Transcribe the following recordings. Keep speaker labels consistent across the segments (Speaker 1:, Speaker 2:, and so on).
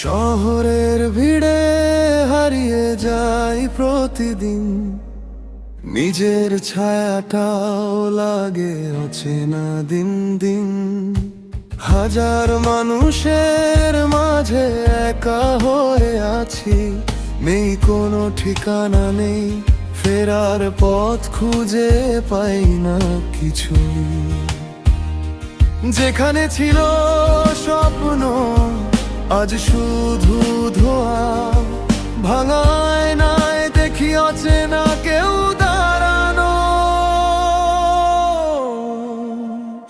Speaker 1: শহরের ভিড়ে হারিয়ে যাই প্রতিদিন, নিজের ছায়াটাও লাগে অচেনা দিন দিন। হাজার মানুষের মাঝে একা হয়ে আছি, নেই কোনো ঠিকানা, নেই ফেরার পথ, খুঁজে পাই না কিছু। যেখানে ছিল স্বপ্ন আজ শুধু ধোয়া, ভাঙায় নাই দেখি অচেনা কেউ দাঁড়ানো।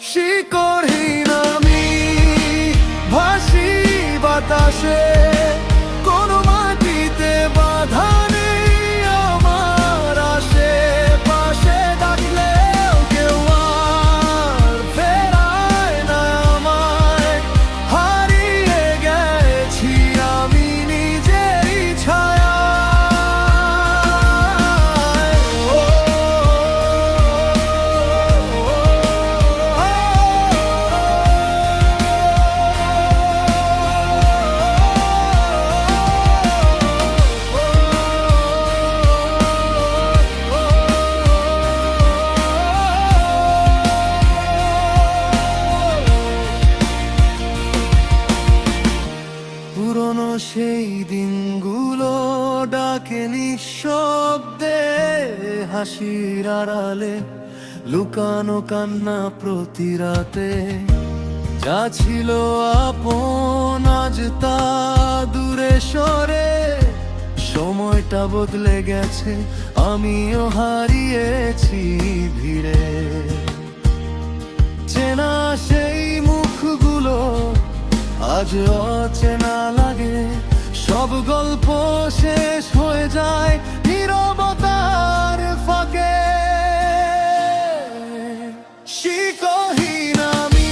Speaker 1: শিকড়হীন আমি ভাসি বাতাসে, কোনো মাটিতে বাধা নেই আমার আশেপাশে। ডাকলেও কেউ আর ফেরায় না আমায়, হারিয়ে গেছি আমি নিজেরই ছায়ায়। পুরনো সেই দিনগুলো ডাকে নিঃশব্দে, হাসির আড়ালে লুকানো কান্না প্রতি রাতে। যা ছিল আপন আজ তা দূরে সরে, সময়টা বদলে গেছে, আমিও হারিয়েছি ভিড়ে। চেনা সেই মুখগুলো আজ অচেনা লাগে, সব গল্প শেষ হয়ে যায় নীরবতার ফাঁকে। শিকড়হীন আমি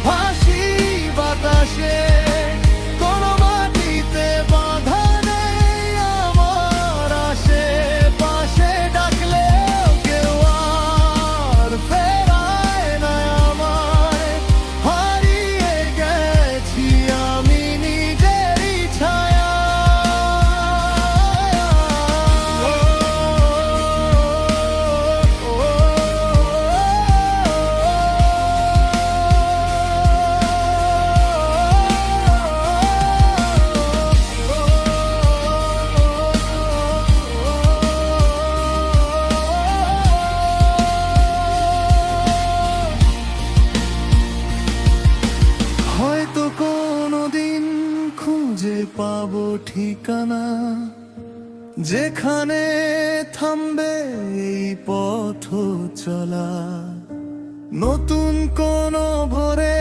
Speaker 1: ভাসি বাতাসে, কোনো মাটিতে বাধা নেই আমার আশেপাশে। ডাকলেও কেউ আর ফেরায় না আমায়, হারিয়ে গেছি আমি নিজেরই ছায়ায়। হয়তো কোনোদিন খুঁজে পাবো ঠিকানা, যেখানে থামবে এই পথ চলা। নতুন কোনো ভোরে